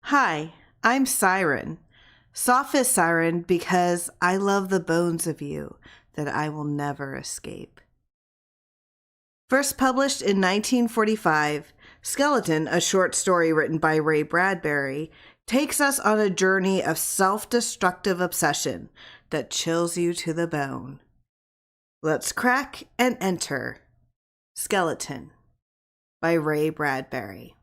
Hi, I'm Siren. Sophist Siren because I love the bones of you that I will never escape. First published in 1945, Skeleton, a short story written by Ray Bradbury, takes us on a journey of self-destructive obsession that chills you to the bone. Let's crack and enter Skeleton by Ray Bradbury.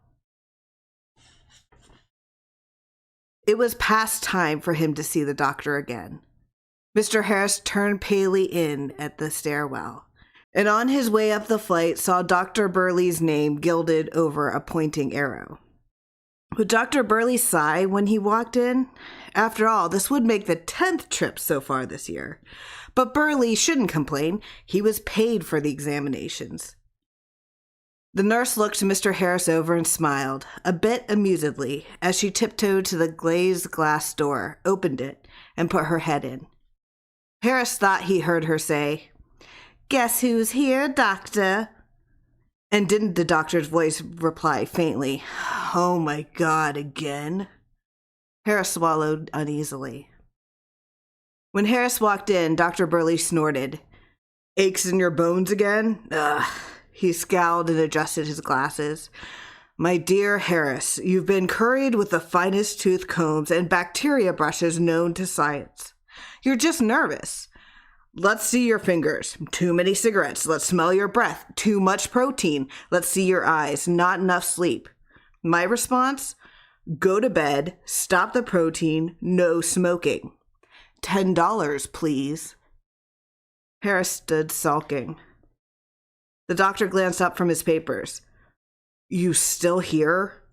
It was past time for him to see the doctor again. Mr. Harris turned palely in at the stairwell, and on his way up the flight saw Dr. Burley's name gilded over a pointing arrow. Would Dr. Burley sigh when he walked in? After all, this would make the 10th trip so far this year. But Burley shouldn't complain. He was paid for the examinations. The nurse looked Mr. Harris over and smiled, a bit amusedly, as she tiptoed to the glazed glass door, opened it, and put her head in. Harris thought he heard her say, "Guess who's here, doctor?" And didn't the doctor's voice reply faintly, "Oh my God, again?" Harris swallowed uneasily. When Harris walked in, Dr. Burley snorted, "Aches in your bones again? Ugh." He scowled and adjusted his glasses. "My dear Harris, you've been curried with the finest tooth combs and bacteria brushes known to science. You're just nervous. Let's see your fingers. Too many cigarettes. Let's smell your breath. Too much protein. Let's see your eyes. Not enough sleep." My response? Go to bed, stop the protein, no smoking. $10, please. Harris stood sulking. The doctor glanced up from his papers. "You still here?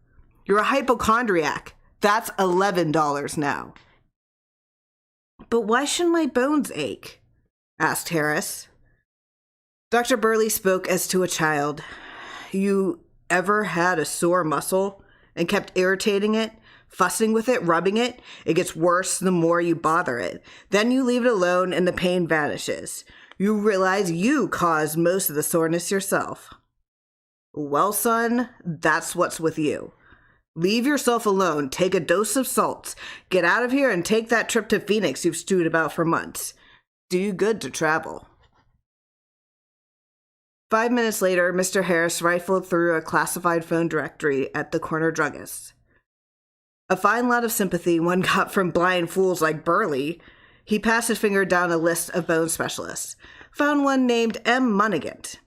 You're a hypochondriac. That's $11 now." "But why shouldn't my bones ache?" asked Harris. Dr. Burley spoke as to a child. "You ever had a sore muscle and kept irritating it, fussing with it, rubbing it? It gets worse the more you bother it. Then you leave it alone and the pain vanishes. You realize you caused most of the soreness yourself. Well, son, that's what's with you. Leave yourself alone, take a dose of salts, get out of here and take that trip to Phoenix you've stewed about for months. Do you good to travel." 5 minutes later, Mr. Harris rifled through a classified phone directory at the corner druggist's. A fine lot of sympathy one got from blind fools like Burley. He passed his finger down a list of bone specialists, found one named M. Munigant.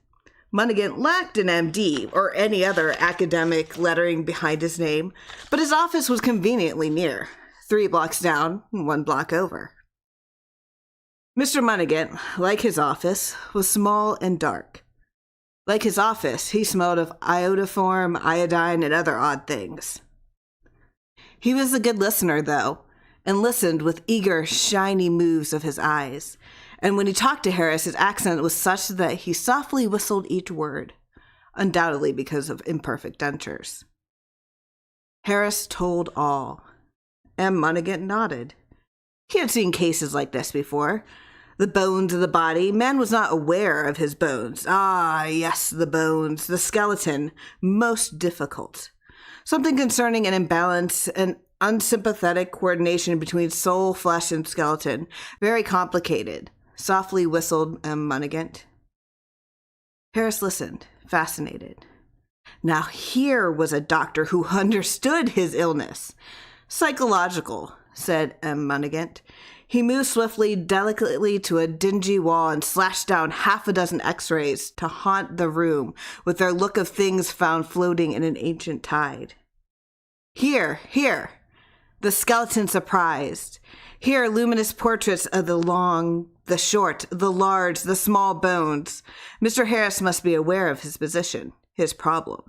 Munigant lacked an MD or any other academic lettering behind his name, but his office was conveniently near, 3 blocks down, 1 block over. Mr. Munigant, like his office, was small and dark. Like his office, he smelled of iodoform, iodine, and other odd things. He was a good listener, though, and listened with eager, shiny moves of his eyes. And when he talked to Harris, his accent was such that he softly whistled each word, undoubtedly because of imperfect dentures. Harris told all. M. Munigant nodded. He had seen cases like this before. The bones of the body. Man was not aware of his bones. Ah, yes, the bones, the skeleton, most difficult. Something concerning an imbalance, an unsympathetic coordination between soul, flesh, and skeleton. Very complicated. Softly whistled M. Munigant. Harris listened, fascinated. Now here was a doctor who understood his illness. "Psychological," said M. Munigant. He moved swiftly, delicately to a dingy wall and slashed down 6 X-rays to haunt the room with their look of things found floating in an ancient tide. Here. The skeleton surprised. Here, luminous portraits of the long, the short, the large, the small bones. Mr. Harris must be aware of his position, his problem.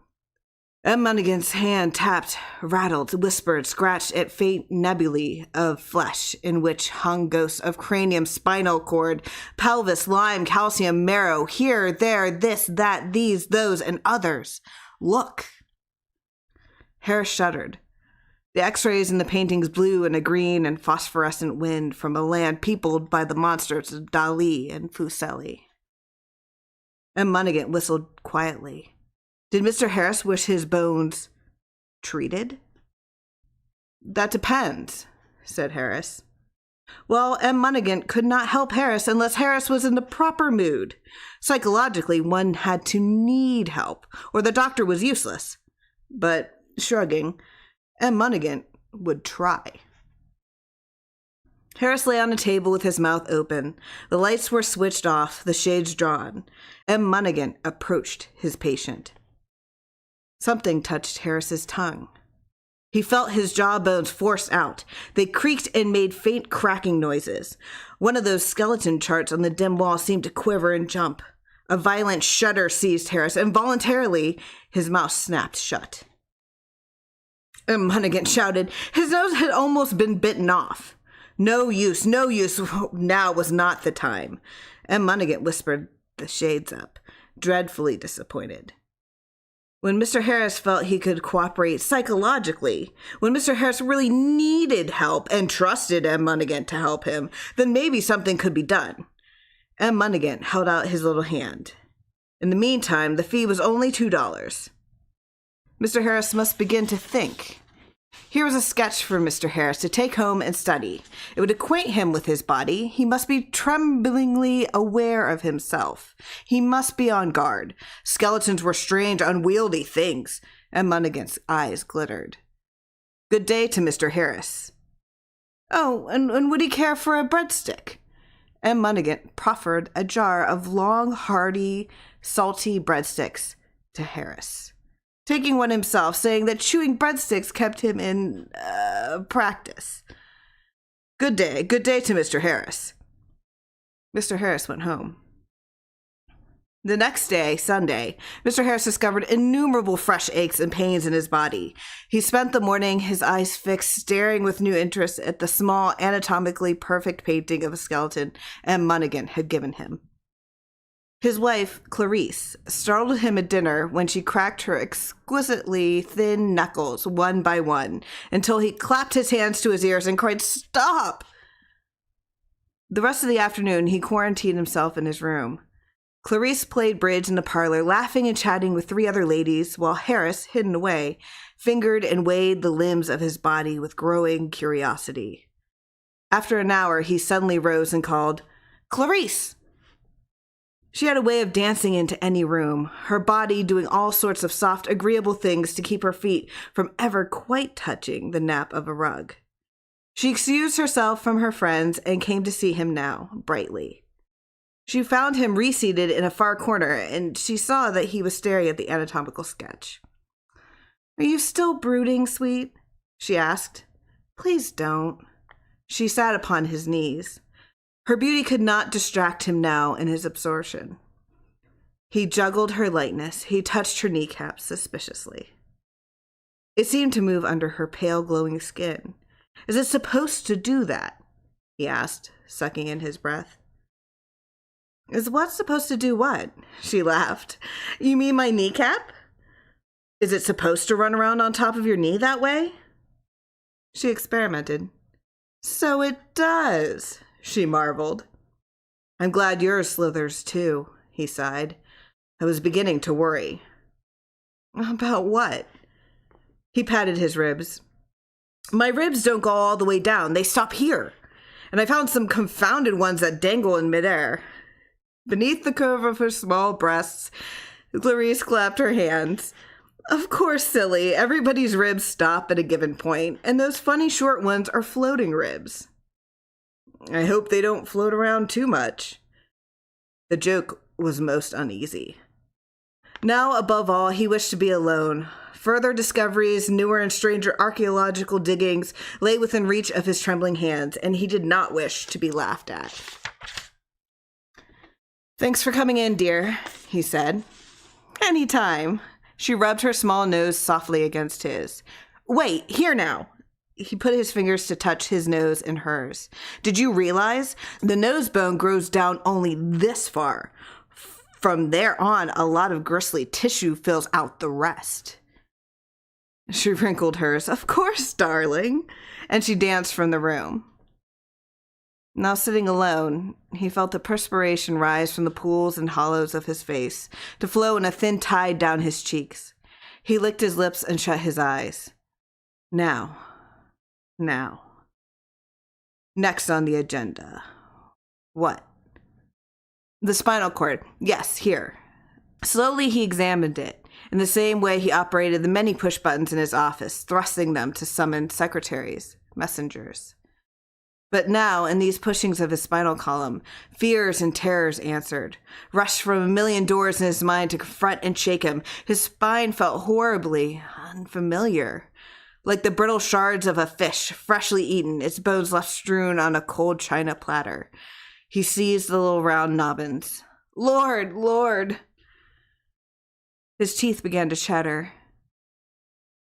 M. Munigant's hand tapped, rattled, whispered, scratched at faint nebulae of flesh in which hung ghosts of cranium, spinal cord, pelvis, lime, calcium, marrow, here, there, this, that, these, those, and others. Look. Harris shuddered. The X-rays in the paintings blew in a green and phosphorescent wind from a land peopled by the monsters of Dali and Fuseli. M. Munigant whistled quietly. Did Mr. Harris wish his bones treated? That depends, said Harris. Well, M. Monaghan could not help Harris unless Harris was in the proper mood. Psychologically, one had to need help, or the doctor was useless. But, shrugging, M. Monaghan would try. Harris lay on a table with his mouth open. The lights were switched off, the shades drawn. M. Monaghan approached his patient. Something touched Harris's tongue. He felt his jawbones forced out. They creaked and made faint cracking noises. One of those skeleton charts on the dim wall seemed to quiver and jump. A violent shudder seized Harris. Involuntarily, his mouth snapped shut. M. Monaghan shouted. His nose had almost been bitten off. No use, no use. Now was not the time. M. Monaghan whispered the shades up, dreadfully disappointed. When Mr. Harris felt he could cooperate psychologically, when Mr. Harris really needed help and trusted M. Monaghan to help him, then maybe something could be done. M. Monaghan held out his little hand. In the meantime, the fee was only $2. Mr. Harris must begin to think. Here was a sketch for Mr. Harris to take home and study. It would acquaint him with his body. He must be tremblingly aware of himself. He must be on guard. Skeletons were strange, unwieldy things, and Monaghan's eyes glittered. Good day to Mr. Harris. Oh, and would he care for a breadstick? And Monaghan proffered a jar of long, hearty, salty breadsticks to Harris, taking one himself, saying that chewing breadsticks kept him in practice. Good day to Mr. Harris. Mr. Harris went home. The next day, Sunday, Mr. Harris discovered innumerable fresh aches and pains in his body. He spent the morning, his eyes fixed, staring with new interest at the small, anatomically perfect painting of a skeleton M. Monaghan had given him. His wife, Clarice, startled him at dinner when she cracked her exquisitely thin knuckles one by one until he clapped his hands to his ears and cried, "Stop!" The rest of the afternoon, he quarantined himself in his room. Clarice played bridge in the parlor, laughing and chatting with 3 other ladies, while Harris, hidden away, fingered and weighed the limbs of his body with growing curiosity. After an hour, he suddenly rose and called, "Clarice!" She had a way of dancing into any room, her body doing all sorts of soft, agreeable things to keep her feet from ever quite touching the nap of a rug. She excused herself from her friends and came to see him now, brightly. She found him reseated in a far corner, and she saw that he was staring at the anatomical sketch. "Are you still brooding, sweet?" she asked. "Please don't." She sat upon his knees. Her beauty could not distract him now in his absorption. He juggled her lightness. He touched her kneecaps suspiciously. It seemed to move under her pale, glowing skin. "Is it supposed to do that?" he asked, sucking in his breath. "Is what supposed to do what?" She laughed. "You mean my kneecap? Is it supposed to run around on top of your knee that way?" She experimented. "So it does," she marveled. "I'm glad yours slithers too," he sighed. "I was beginning to worry." "About what?" He patted his ribs. "My ribs don't go all the way down. They stop here. And I found some confounded ones that dangle in midair." Beneath the curve of her small breasts, Clarice clapped her hands. "Of course, silly. Everybody's ribs stop at a given point, and those funny short ones are floating ribs." "I hope they don't float around too much." The joke was most uneasy. Now, above all, he wished to be alone. Further discoveries, newer and stranger archaeological diggings lay within reach of his trembling hands, and he did not wish to be laughed at. "Thanks for coming in, dear," he said. "Any time." She rubbed her small nose softly against his. "Wait, here now." He put his fingers to touch his nose in hers. "Did you realize? The nose bone grows down only this far. From there on, a lot of gristly tissue fills out the rest." She wrinkled hers. "Of course, darling." And she danced from the room. Now sitting alone, he felt the perspiration rise from the pools and hollows of his face, to flow in a thin tide down his cheeks. He licked his lips and shut his eyes. Now, Now, next on the agenda. What? The spinal cord. Yes, here. Slowly he examined it, in the same way he operated the many push buttons in his office, thrusting them to summon secretaries, messengers. But now, in these pushings of his spinal column, fears and terrors answered, rushed from a million doors in his mind to confront and shake him. His spine felt horribly unfamiliar, like the brittle shards of a fish, freshly eaten, its bones left strewn on a cold china platter. He seized the little round nobbins. Lord, Lord! His teeth began to chatter.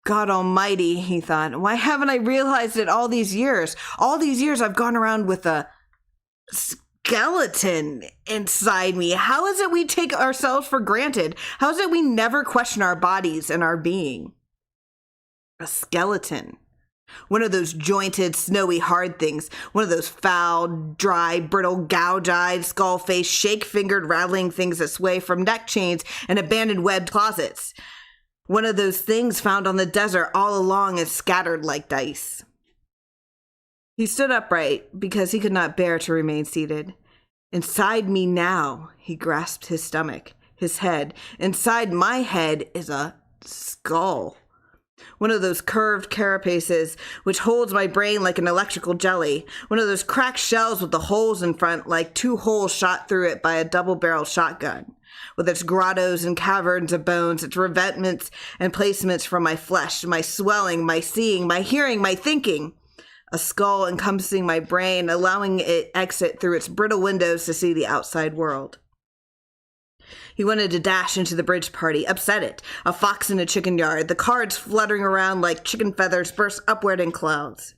God almighty, he thought, why haven't I realized it all these years? All these years I've gone around with a skeleton inside me. How is it we take ourselves for granted? How is it we never question our bodies and our being? A skeleton. One of those jointed, snowy, hard things. One of those foul, dry, brittle, gouge-eyed, skull-faced, shake-fingered, rattling things that sway from neck chains and abandoned webbed closets. One of those things found on the desert all along and scattered like dice. He stood upright because he could not bear to remain seated. Inside me now, he grasped his stomach, his head. Inside my head is a skull. One of those curved carapaces which holds my brain like an electrical jelly. One of those cracked shells with the holes in front like two holes shot through it by a double-barreled shotgun. With its grottos and caverns of bones, its revetments and placements from my flesh, my swelling, my seeing, my hearing, my thinking. A skull encompassing my brain, allowing it exit through its brittle windows to see the outside world. He wanted to dash into the bridge party, upset it, a fox in a chicken yard, the cards fluttering around like chicken feathers burst upward in clouds.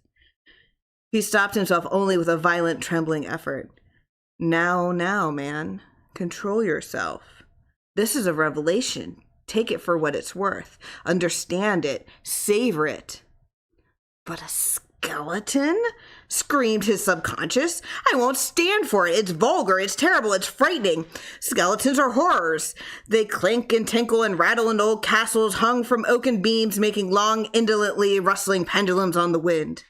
He stopped himself only with a violent, trembling effort. Now, man, control yourself. This is a revelation. Take it for what it's worth. Understand it. Savor it. But a skeleton? Screamed his subconscious. I won't stand for it. It's vulgar. It's terrible. It's frightening. Skeletons are horrors. They clink and tinkle and rattle in old castles hung from oaken beams, making long, indolently rustling pendulums on the wind.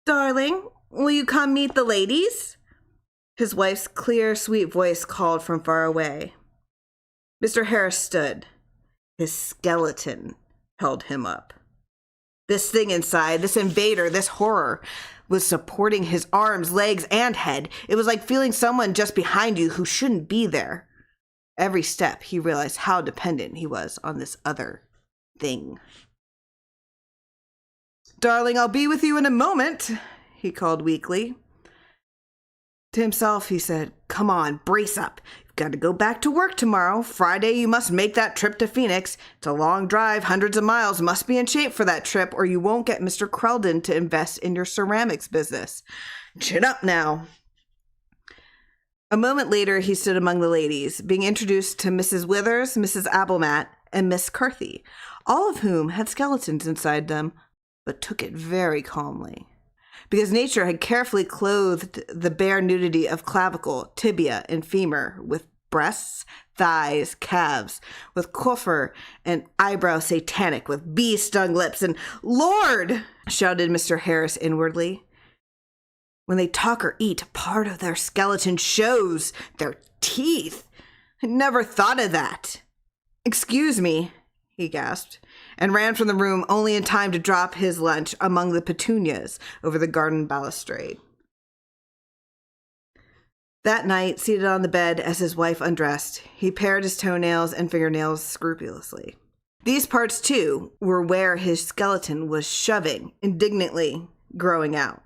Darling, will you come meet the ladies? His wife's clear, sweet voice called from far away. Mr. Harris stood. His skeleton held him up. This thing inside, this invader, this horror, was supporting his arms, legs, and head. It was like feeling someone just behind you who shouldn't be there. Every step, he realized how dependent he was on this other thing. Darling, I'll be with you in a moment, he called weakly. To himself, he said, come on, brace up. You've got to go back to work tomorrow. Friday, you must make that trip to Phoenix. It's a long drive, hundreds of miles. Must be in shape for that trip, or you won't get Mr. Creldon to invest in your ceramics business. Chin up now. A moment later, he stood among the ladies, being introduced to Mrs. Withers, Mrs. Abelmat, and Miss Carthy, all of whom had skeletons inside them, but took it very calmly. Because nature had carefully clothed the bare nudity of clavicle, tibia, and femur with breasts, thighs, calves, with coffer and eyebrow satanic, with bee-stung lips, and Lord, shouted Mr. Harris inwardly. When they talk or eat, part of their skeleton shows their teeth. I never thought of that. Excuse me, he gasped, and ran from the room only in time to drop his lunch among the petunias over the garden balustrade. That night, seated on the bed as his wife undressed, he pared his toenails and fingernails scrupulously. These parts, too, were where his skeleton was shoving, indignantly growing out.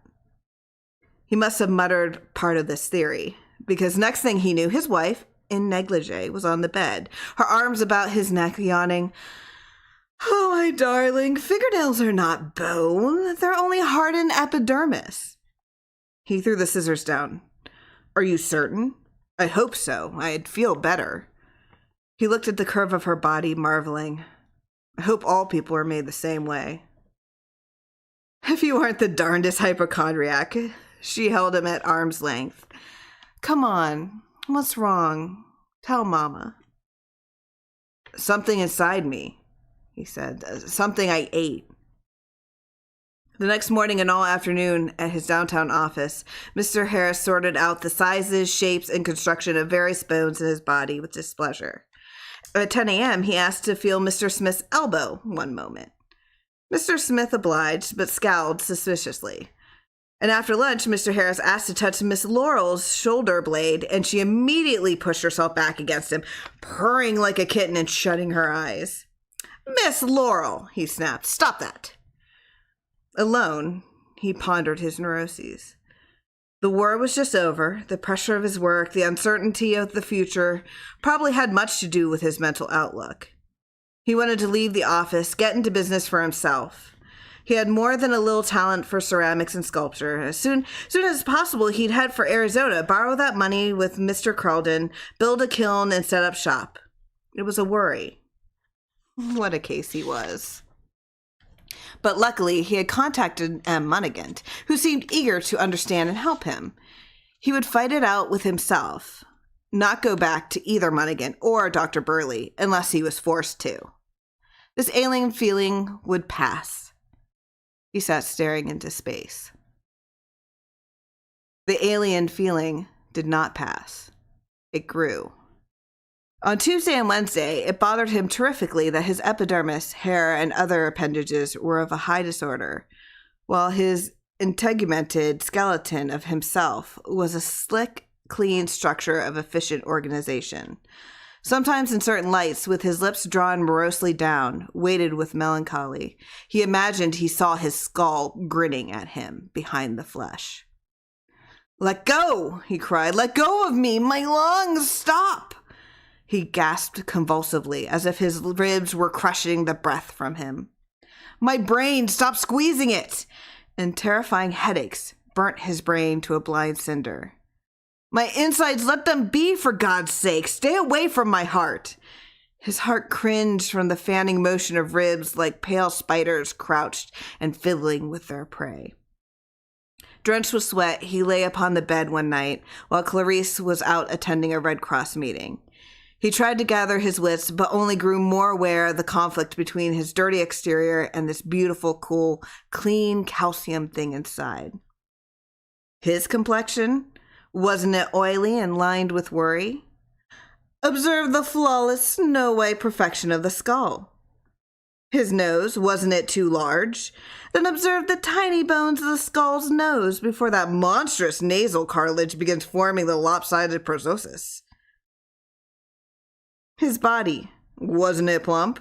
He must have muttered part of this theory, because next thing he knew, his wife, in negligee, was on the bed, her arms about his neck, yawning. Oh, my darling, fingernails are not bone. They're only hardened epidermis. He threw the scissors down. Are you certain? I hope so. I'd feel better. He looked at the curve of her body, marveling. I hope all people are made the same way. If you aren't the darndest hypochondriac, she held him at arm's length. Come on, what's wrong? Tell Mama. Something inside me, he said. Something I ate. The next morning and all afternoon at his downtown office, Mr. Harris sorted out the sizes, shapes, and construction of various bones in his body with displeasure. At 10 a.m., he asked to feel Mr. Smith's elbow one moment. Mr. Smith obliged, but scowled suspiciously. And after lunch, Mr. Harris asked to touch Miss Laurel's shoulder blade, and she immediately pushed herself back against him, purring like a kitten and shutting her eyes. "Miss Laurel," he snapped, "stop that." Alone, he pondered his neuroses. The war was just over. The pressure of his work, the uncertainty of the future, probably had much to do with his mental outlook. He wanted to leave the office, get into business for himself. He had more than a little talent for ceramics and sculpture. As soon as possible, he'd head for Arizona, borrow that money with Mr. Crowden, build a kiln, and set up shop. It was a worry. What a case he was. But luckily, he had contacted M. Monaghan, who seemed eager to understand and help him. He would fight it out with himself, not go back to either Monaghan or Dr. Burley unless he was forced to. This alien feeling would pass. He sat staring into space. The alien feeling did not pass. It grew. On Tuesday and Wednesday, it bothered him terrifically that his epidermis, hair, and other appendages were of a high disorder, while his integumented skeleton of himself was a slick, clean structure of efficient organization. Sometimes in certain lights, with his lips drawn morosely down, weighted with melancholy, he imagined he saw his skull grinning at him behind the flesh. "Let go!" he cried. "Let go of me! My lungs! Stop!" He gasped convulsively, as if his ribs were crushing the breath from him. "My brain! Stop squeezing it!" And terrifying headaches burnt his brain to a blind cinder. "My insides, let them be, for God's sake! Stay away from my heart!" His heart cringed from the fanning motion of ribs like pale spiders crouched and fiddling with their prey. Drenched with sweat, he lay upon the bed one night while Clarice was out attending a Red Cross meeting. He tried to gather his wits, but only grew more aware of the conflict between his dirty exterior and this beautiful, cool, clean calcium thing inside. His complexion? Wasn't it oily and lined with worry? Observe the flawless, snow-white perfection of the skull. His nose, wasn't it too large? Then observe the tiny bones of the skull's nose before that monstrous nasal cartilage begins forming the lopsided proboscis. His body, wasn't it plump?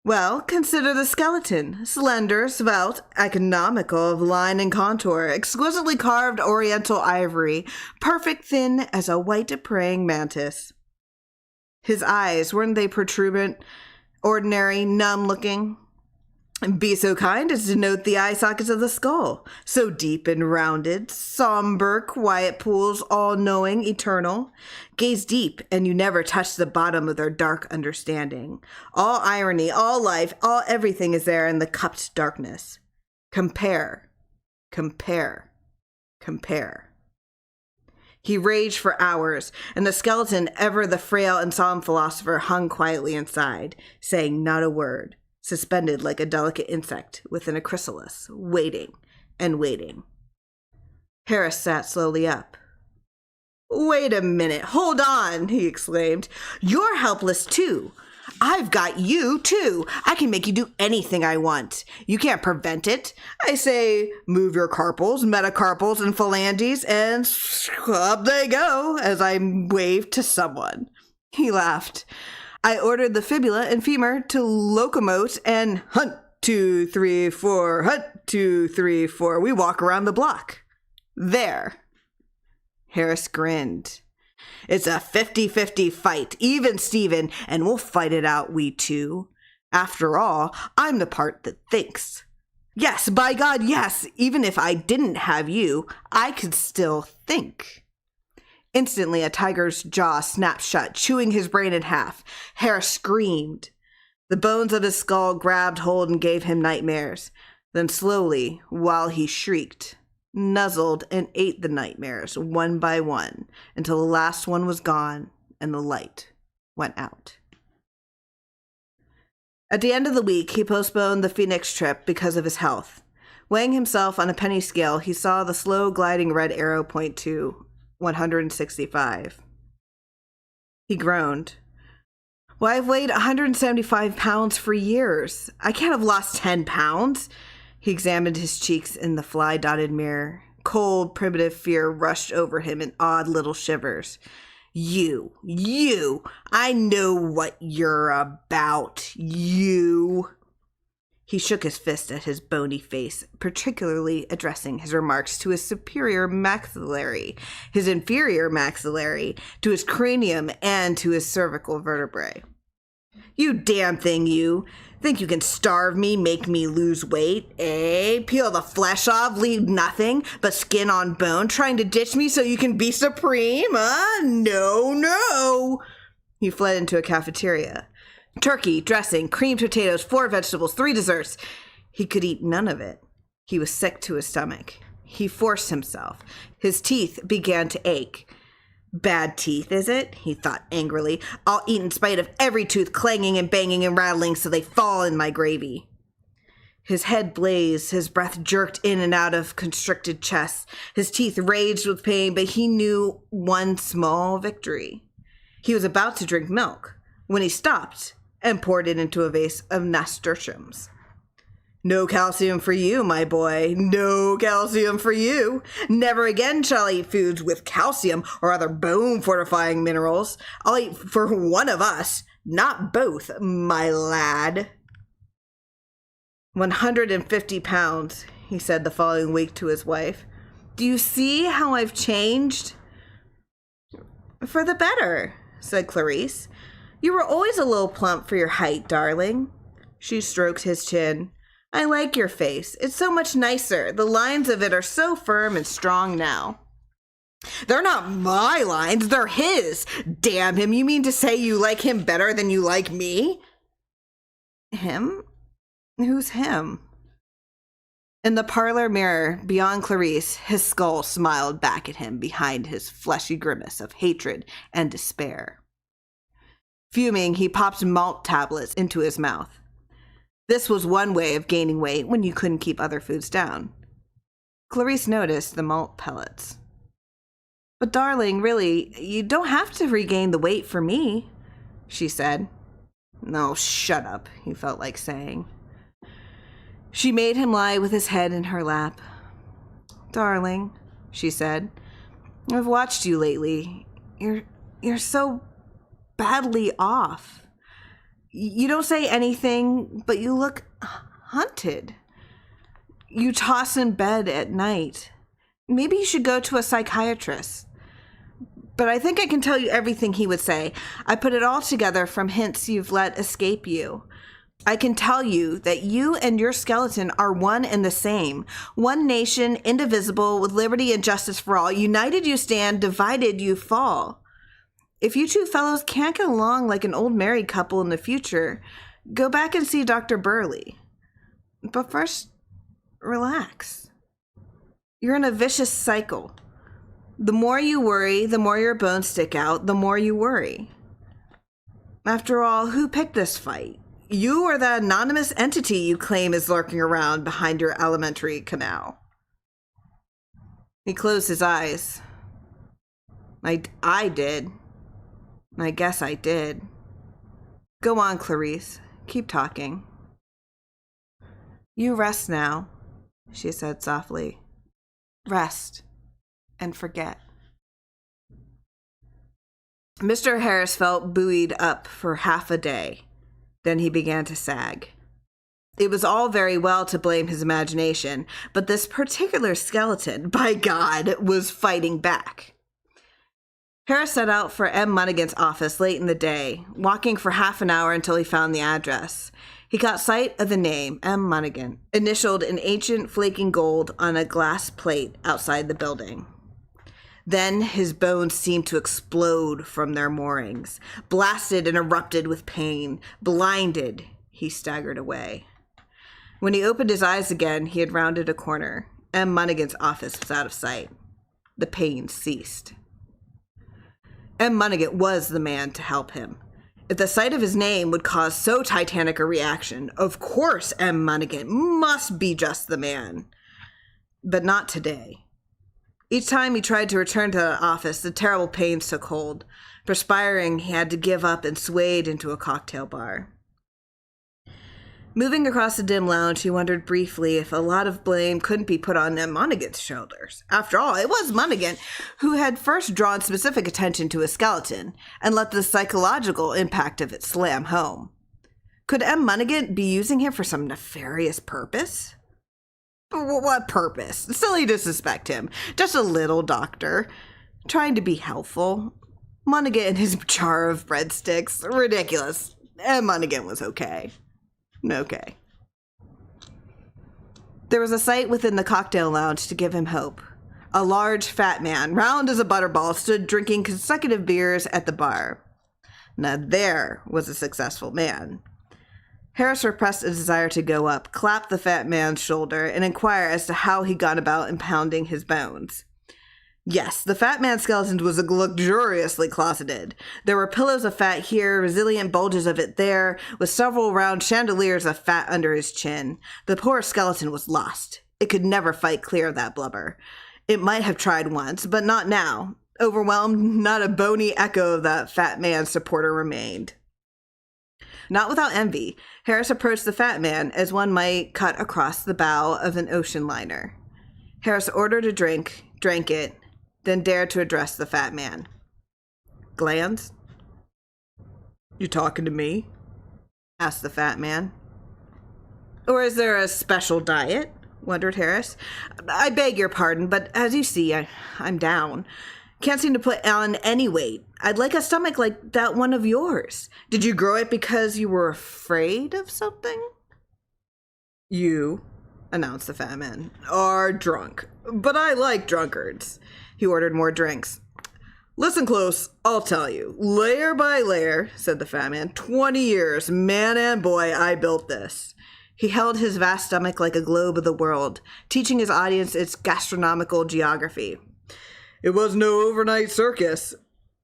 Well, consider the skeleton, slender, svelte, economical of line and contour, exquisitely carved oriental ivory, perfect thin as a white praying mantis. His eyes, weren't they protuberant, ordinary, numb-looking? Be so kind as to note the eye sockets of the skull, so deep and rounded, somber, quiet pools, all-knowing, eternal. Gaze deep, and you never touch the bottom of their dark understanding. All irony, all life, all everything is there in the cupped darkness. Compare, compare, compare. He raged for hours, and the skeleton, ever the frail and solemn philosopher, hung quietly inside, saying not a word, suspended like a delicate insect within a chrysalis, waiting and waiting. Harris sat slowly up. "Wait a minute, hold on," he exclaimed. "You're helpless too. I've got you too. I can make you do anything I want. You can't prevent it. I say, move your carpals, metacarpals, and phalanges, and up they go," as I waved to someone. He laughed. I ordered the fibula and femur to locomote and hunt, 2, 3, 4, hunt, 2, 3, 4. We walk around the block. There. Harris grinned. "It's a 50-50 fight, even Steven, and we'll fight it out, we two. After all, I'm the part that thinks. Yes, by God, yes, even if I didn't have you, I could still think." Instantly, a tiger's jaw snapped shut, chewing his brain in half. Harris screamed. The bones of his skull grabbed hold and gave him nightmares. Then slowly, while he shrieked, nuzzled and ate the nightmares one by one until the last one was gone and the light went out. At the end of the week, he postponed the Phoenix trip because of his health. Weighing himself on a penny scale, he saw the slow gliding red arrow point to 165. He groaned. Well, I've weighed 175 pounds for years. I can't have lost 10 pounds. He examined his cheeks in the fly-dotted mirror. Cold, primitive fear rushed over him in odd little shivers. You, I know what you're about, you. He shook his fist at his bony face, particularly addressing his remarks to his superior maxillary, his inferior maxillary, to his cranium, and to his cervical vertebrae. You damn thing, you. Think you can starve me, make me lose weight, eh? Peel the flesh off, leave nothing but skin on bone, trying to ditch me so you can be supreme, huh? No. He fled into a cafeteria. Turkey, dressing, creamed potatoes, 4 vegetables, 3 desserts. He could eat none of it. He was sick to his stomach. He forced himself. His teeth began to ache. Bad teeth, is it? He thought angrily. I'll eat in spite of every tooth clanging and banging and rattling so they fall in my gravy. His head blazed, his breath jerked in and out of constricted chest. His teeth raged with pain, but he knew one small victory. He was about to drink milk when he stopped and poured it into a vase of nasturtiums. No calcium for you, my boy. No calcium for you. Never again shall I eat foods with calcium or other bone-fortifying minerals. I'll eat for one of us, not both, my lad. 150 pounds, he said the following week to his wife. Do you see how I've changed? For the better, said Clarice. You were always a little plump for your height, darling. She stroked his chin. I like your face. It's so much nicer. The lines of it are so firm and strong now. They're not my lines, they're his. Damn him, you mean to say you like him better than you like me? Him? Who's him? In the parlor mirror, beyond Clarice, his skull smiled back at him behind his fleshy grimace of hatred and despair. Fuming, he popped malt tablets into his mouth. This was one way of gaining weight when you couldn't keep other foods down. Clarice noticed the malt pellets. But darling, really, you don't have to regain the weight for me, she said. No, shut up, he felt like saying. She made him lie with his head in her lap. Darling, she said, I've watched you lately. You're so badly off. You don't say anything, but you look hunted. You toss in bed at night. Maybe you should go to a psychiatrist. But I think I can tell you everything he would say. I put it all together from hints you've let escape you. I can tell you that you and your skeleton are one and the same. One nation, indivisible, with liberty and justice for all. United you stand, divided you fall. If you two fellows can't get along like an old married couple in the future, go back and see Dr. Burley. But first, relax. You're in a vicious cycle. The more you worry, the more your bones stick out, the more you worry. After all, who picked this fight? You or that anonymous entity you claim is lurking around behind your alimentary canal? He closed his eyes. I did. I guess I did. Go on, Clarice. Keep talking. You rest now, she said softly. Rest and forget. Mr. Harris felt buoyed up for half a day. Then he began to sag. It was all very well to blame his imagination, but this particular skeleton, by God, was fighting back. Harris set out for M. Monaghan's office late in the day, walking for half an hour until he found the address. He caught sight of the name, M. Monaghan, initialed in ancient flaking gold on a glass plate outside the building. Then his bones seemed to explode from their moorings. Blasted and erupted with pain. Blinded, he staggered away. When he opened his eyes again, he had rounded a corner. M. Monaghan's office was out of sight. The pain ceased. M. Monaghan was the man to help him. If the sight of his name would cause so titanic a reaction, of course M. Monaghan must be just the man. But not today. Each time he tried to return to the office, the terrible pains took hold. Perspiring, he had to give up and swayed into a cocktail bar. Moving across the dim lounge, he wondered briefly if a lot of blame couldn't be put on M. Monaghan's shoulders. After all, it was Monaghan who had first drawn specific attention to his skeleton and let the psychological impact of it slam home. Could M. Monaghan be using him for some nefarious purpose? What purpose? Silly to suspect him. Just a little doctor, trying to be helpful. Monaghan and his jar of breadsticks. Ridiculous. M. Monaghan was okay. Okay. There was a sight within the cocktail lounge to give him hope. A large, fat man, round as a butterball, stood drinking consecutive beers at the bar. Now there was a successful man. Harris repressed a desire to go up, clap the fat man's shoulder, and inquire as to how he got about impounding his bones. Yes, the fat man's skeleton was luxuriously closeted. There were pillows of fat here, resilient bulges of it there, with several round chandeliers of fat under his chin. The poor skeleton was lost. It could never fight clear of that blubber. It might have tried once, but not now. Overwhelmed, not a bony echo of that fat man's supporter remained. Not without envy, Harris approached the fat man as one might cut across the bow of an ocean liner. Harris ordered a drink, drank it, then dared to address the fat man. Glands? You talking to me? Asked the fat man. Or is there a special diet? Wondered Harris. I beg your pardon, but as you see, I'm down. Can't seem to put on any weight. I'd like a stomach like that one of yours. Did you grow it because you were afraid of something? You, announced the fat man, are drunk. But I like drunkards. He ordered more drinks. Listen close, I'll tell you. Layer by layer, said the fat man. 20 years, man and boy, I built this. He held his vast stomach like a globe of the world, teaching his audience its gastronomical geography. It was no overnight circus.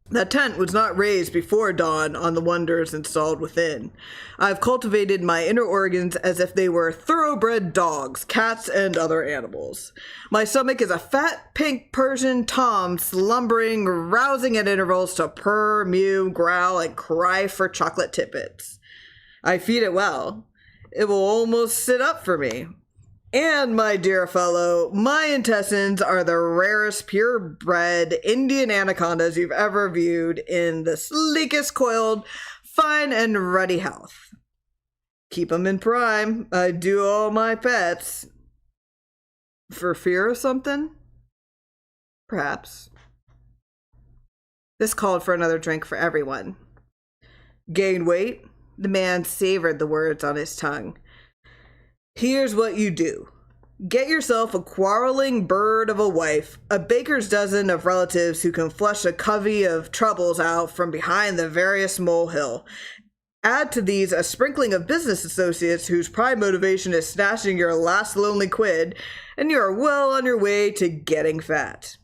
That tent was not raised before dawn on the wonders installed within. I've cultivated my inner organs as if they were thoroughbred dogs, cats, and other animals. My stomach is a fat, pink Persian tom slumbering, rousing at intervals to purr, mew, growl, and cry for chocolate tidbits. I feed it well. It will almost sit up for me. And, my dear fellow, my intestines are the rarest purebred Indian anacondas you've ever viewed in the sleekest coiled, fine and ruddy health. Keep 'em in prime. I do all my pets. For fear of something? Perhaps. This called for another drink for everyone. Gain weight? The man savored the words on his tongue. Here's what you do. Get yourself a quarreling bird of a wife, a baker's dozen of relatives who can flush a covey of troubles out from behind the veriest molehill. Add to these a sprinkling of business associates whose prime motivation is snatching your last lonely quid, and you are well on your way to getting fat.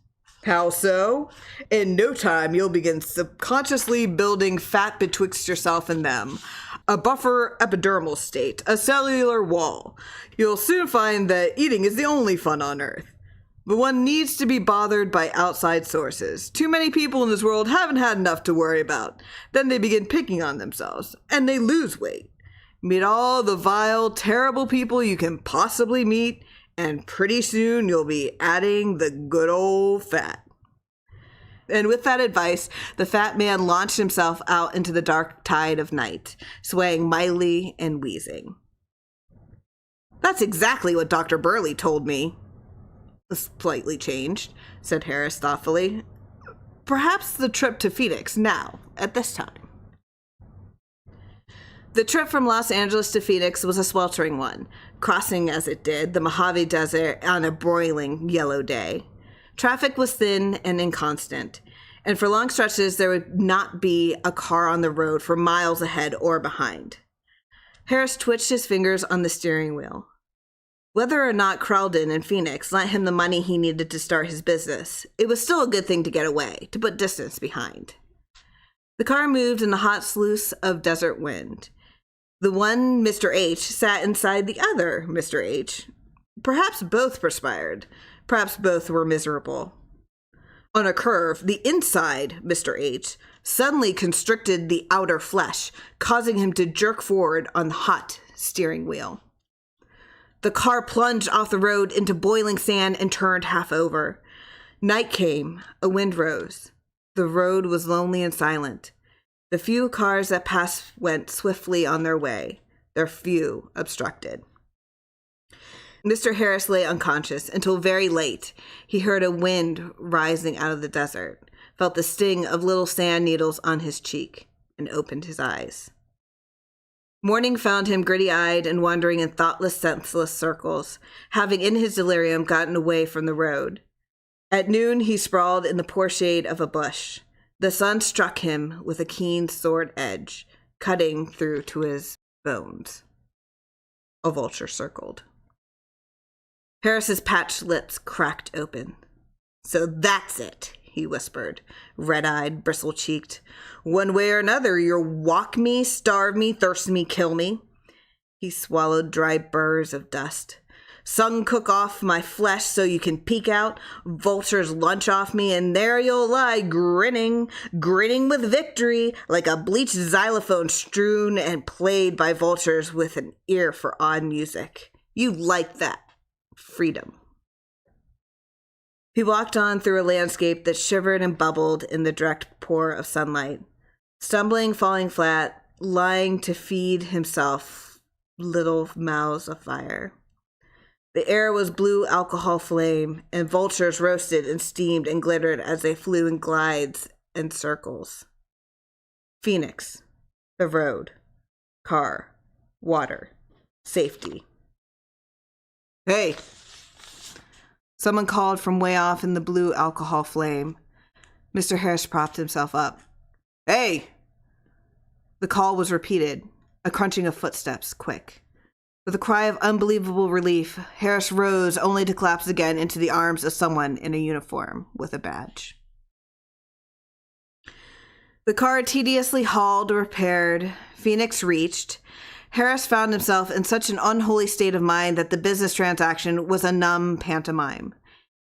How so? In no time, you'll begin subconsciously building fat betwixt yourself and them. A buffer epidermal state, a cellular wall. You'll soon find that eating is the only fun on earth. But one needs to be bothered by outside sources. Too many people in this world haven't had enough to worry about. Then they begin picking on themselves, and they lose weight. Meet all the vile, terrible people you can possibly meet, and pretty soon you'll be adding the good old fat. And with that advice, the fat man launched himself out into the dark tide of night, swaying mightily and wheezing. That's exactly what Dr. Burley told me. Slightly changed, said Harris thoughtfully. Perhaps the trip to Phoenix now, at this time. The trip from Los Angeles to Phoenix was a sweltering one, crossing as it did the Mojave Desert on a broiling yellow day. Traffic was thin and inconstant, and for long stretches there would not be a car on the road for miles ahead or behind. Harris twitched his fingers on the steering wheel. Whether or not Crowden in Phoenix lent him the money he needed to start his business, it was still a good thing to get away, to put distance behind. The The car moved in the hot sluice of desert wind. The one Mr. H sat inside the other Mr. H. Perhaps both perspired. Perhaps both were miserable. On a curve, the inside Mr. H suddenly constricted the outer flesh, causing him to jerk forward on the hot steering wheel. The car plunged off the road into boiling sand and turned half over. Night came. A wind rose. The road was lonely and silent. The few cars that passed went swiftly on their way, their view obstructed. Mr. Harris lay unconscious until very late. He heard a wind rising out of the desert, felt the sting of little sand needles on his cheek, and opened his eyes. Morning found him gritty-eyed and wandering in thoughtless, senseless circles, having in his delirium gotten away from the road. At noon, he sprawled in the poor shade of a bush. The sun struck him with a keen sword edge, cutting through to his bones. A vulture circled. Harris's patched lips cracked open. "So that's it," he whispered, red-eyed, bristle-cheeked. "One way or another, you'll walk me, starve me, thirst me, kill me." He swallowed dry burrs of dust. "Sun cook off my flesh so you can peek out, vultures lunch off me, and there you'll lie, grinning with victory, like a bleached xylophone strewn and played by vultures with an ear for odd music. You like that. Freedom." He walked on through a landscape that shivered and bubbled in the direct pour of sunlight, stumbling, falling flat, lying to feed himself little mouths of fire. The air was blue alcohol flame, and vultures roasted and steamed and glittered as they flew in glides and circles. Phoenix, the road, car, water, safety. "Hey!" Someone called from way off in the blue alcohol flame. Mr. Harris propped himself up. "Hey!" The call was repeated, a crunching of footsteps, quick. With a cry of unbelievable relief, Harris rose only to collapse again into the arms of someone in a uniform with a badge. The car tediously hauled, repaired, Phoenix reached. Harris found himself in such an unholy state of mind that the business transaction was a numb pantomime.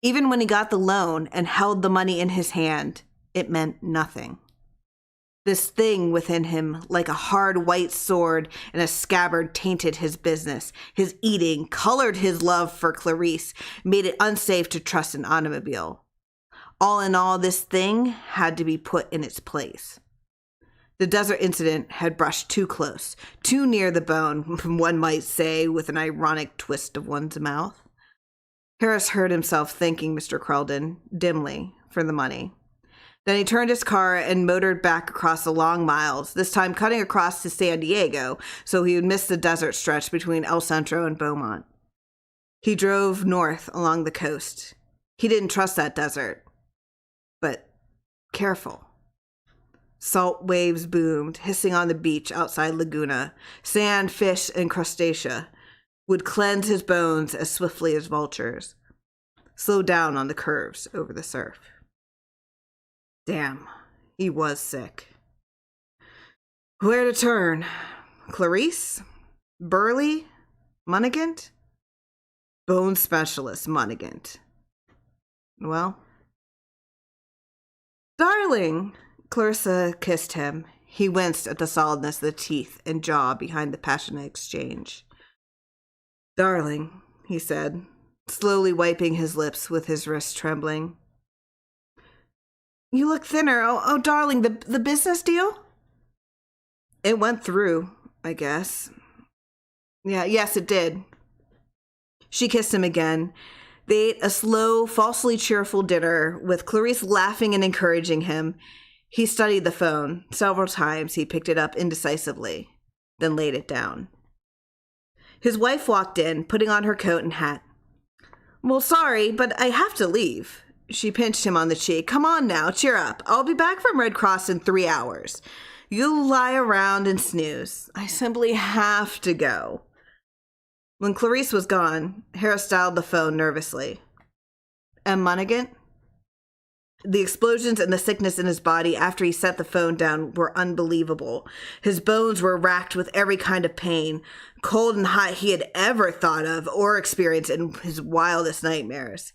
Even when he got the loan and held the money in his hand, it meant nothing. This thing within him, like a hard white sword in a scabbard, tainted his business. His eating colored his love for Clarice, made it unsafe to trust an automobile. All in all, this thing had to be put in its place. The desert incident had brushed too close, too near the bone, one might say, with an ironic twist of one's mouth. Harris heard himself thanking Mr. Creldon, dimly, for the money. Then he turned his car and motored back across the long miles, this time cutting across to San Diego so he would miss the desert stretch between El Centro and Beaumont. He drove north along the coast. He didn't trust that desert. But careful. Salt waves boomed, hissing on the beach outside Laguna. Sand, fish, and crustacea would cleanse his bones as swiftly as vultures. Slow down on the curves over the surf. Damn, he was sick. Where to turn? Clarice? Burley? Munigant? Bone specialist Munigant. Well. "Darling!" Clarissa kissed him. He winced at the solidness of the teeth and jaw behind the passionate exchange. "Darling," he said, slowly wiping his lips with his wrist trembling. "You look thinner. Oh, darling, the business deal?" "It went through, I guess." Yes, it did." She kissed him again. They ate a slow, falsely cheerful dinner, with Clarice laughing and encouraging him. He studied the phone. Several times he picked it up indecisively, then laid it down. His wife walked in, putting on her coat and hat. "Well, sorry, but I have to leave." She pinched him on the cheek. "Come on now, cheer up. I'll be back from Red Cross in 3 hours. You'll lie around and snooze. I simply have to go." When Clarice was gone, Harris dialed the phone nervously. "M. Munigant?" The explosions and the sickness in his body after he set the phone down were unbelievable. His bones were racked with every kind of pain, cold and hot he had ever thought of or experienced in his wildest nightmares.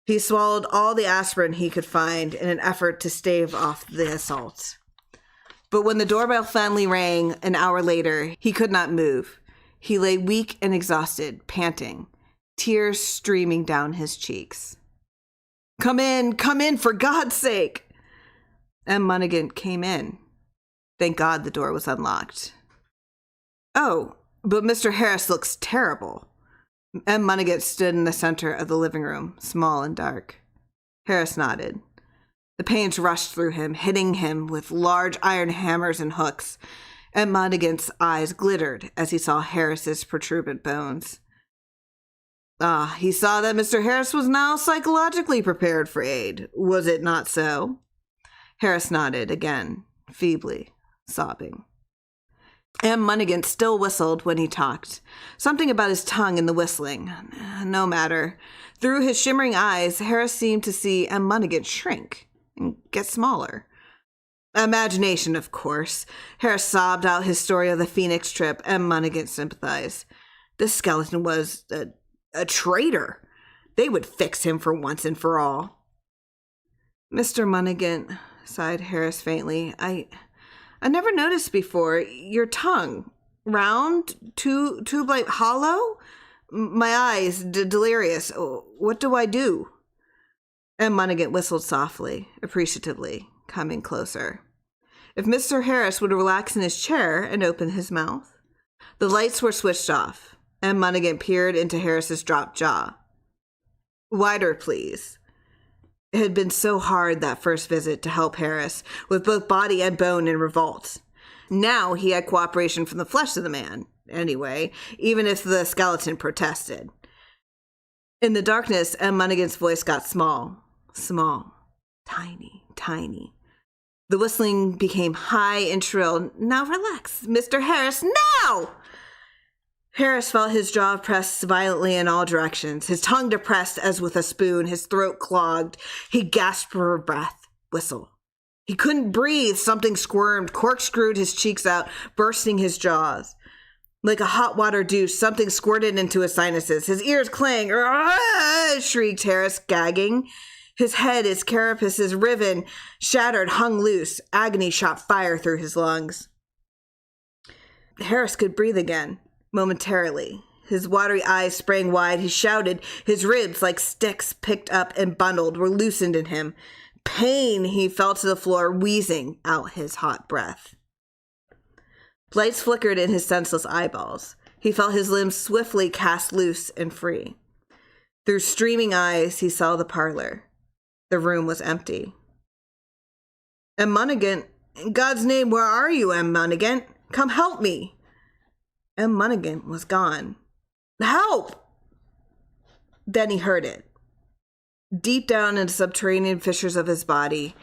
He swallowed all the aspirin he could find in an effort to stave off the assault. But when the doorbell finally rang an hour later, he could not move. He lay weak and exhausted, panting, tears streaming down his cheeks. Come in, for God's sake!" M. Monaghan came in. Thank God the door was unlocked. "Oh, but Mr. Harris looks terrible." M. Monaghan stood in the center of the living room, small and dark. Harris nodded. The pains rushed through him, hitting him with large iron hammers and hooks. M. Monaghan's eyes glittered as he saw Harris's protuberant bones. He saw that Mr. Harris was now psychologically prepared for aid. Was it not so? Harris nodded again, feebly, sobbing. M. Monaghan still whistled when he talked. Something about his tongue in the whistling. No matter. Through his shimmering eyes, Harris seemed to see M. Monaghan shrink and get smaller. Imagination, of course. Harris sobbed out his story of the Phoenix trip. M. Monaghan sympathized. This skeleton was a traitor. They would fix him for once and for all. "Mr. Monaghan," sighed Harris faintly, I never noticed before. Your tongue, round, tube-like, hollow? My eyes, delirious. What do I do?" And Monaghan whistled softly, appreciatively, coming closer. If Mr. Harris would relax in his chair and open his mouth. The lights were switched off. And Monaghan peered into Harris's dropped jaw. "Wider, please." It had been so hard that first visit to help Harris, with both body and bone in revolt. Now he had cooperation from the flesh of the man, anyway, even if the skeleton protested. In the darkness, M. Monaghan's voice got small, tiny. The whistling became high and shrill. "Now relax, Mr. Harris, now!" Harris felt his jaw pressed violently in all directions, his tongue depressed as with a spoon, his throat clogged. He gasped for breath. Whistle. He couldn't breathe. Something squirmed, corkscrewed his cheeks out, bursting his jaws. Like a hot water douche, something squirted into his sinuses. His ears clanged. Shrieked Harris, gagging. His head, his carapaces riven, shattered, hung loose. Agony shot fire through his lungs. Harris could breathe again. Momentarily. His watery eyes sprang wide. He shouted. His ribs, like sticks picked up and bundled, were loosened in him. Pain, he fell to the floor, wheezing out his hot breath. Lights flickered in his senseless eyeballs. He felt his limbs swiftly cast loose and free. Through streaming eyes, he saw the parlor. The room was empty. "M. Monaghan, in God's name, where are you, M. Monaghan? Come help me." M. Monaghan was gone. "Help!" Then he heard it. Deep down in the subterranean fissures of his body,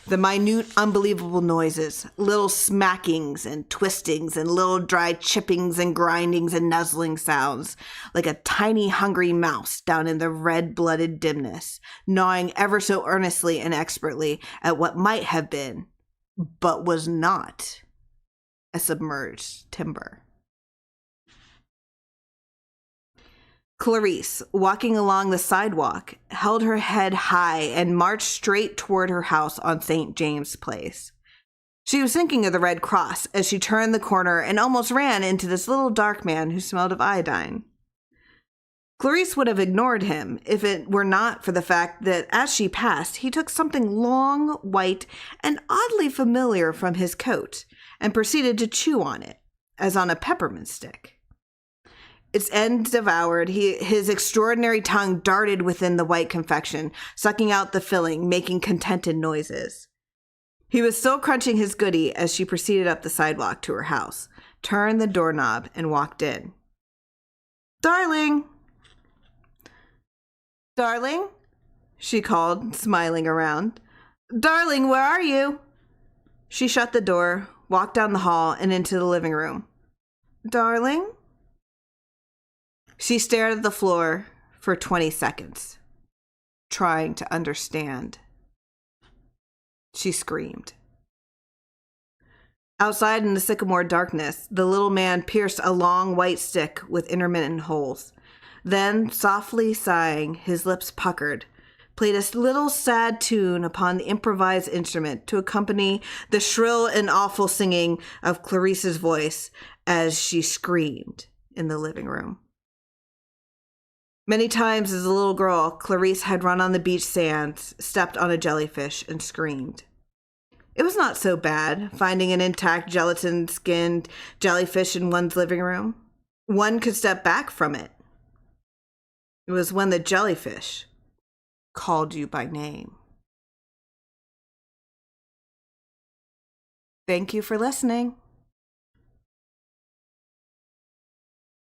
the minute, unbelievable noises, little smackings and twistings and little dry chippings and grindings and nuzzling sounds, like a tiny hungry mouse down in the red-blooded dimness, gnawing ever so earnestly and expertly at what might have been, but was not, a submerged timber. Clarice, walking along the sidewalk, held her head high and marched straight toward her house on St. James Place. She was thinking of the Red Cross as she turned the corner and almost ran into this little dark man who smelled of iodine. Clarice would have ignored him if it were not for the fact that as she passed, he took something long, white, and oddly familiar from his coat and proceeded to chew on it, as on a peppermint stick. Its end devoured, his extraordinary tongue darted within the white confection, sucking out the filling, making contented noises. He was still crunching his goodie as she proceeded up the sidewalk to her house, turned the doorknob, and walked in. "Darling! Darling?" she called, smiling around. "Darling, where are you?" She shut the door, walked down the hall, and into the living room. "Darling?" She stared at the floor for 20 seconds, trying to understand. she screamed. Outside in the sycamore darkness, the little man pierced a long white stick with intermittent holes. Then, softly sighing, his lips puckered, played a little sad tune upon the improvised instrument to accompany the shrill and awful singing of Clarice's voice as she screamed in the living room. Many times as a little girl, Clarice had run on the beach sands, stepped on a jellyfish, and screamed. It was not so bad, finding an intact gelatin-skinned jellyfish in one's living room. One could step back from it. It was when the jellyfish called you by name. Thank you for listening.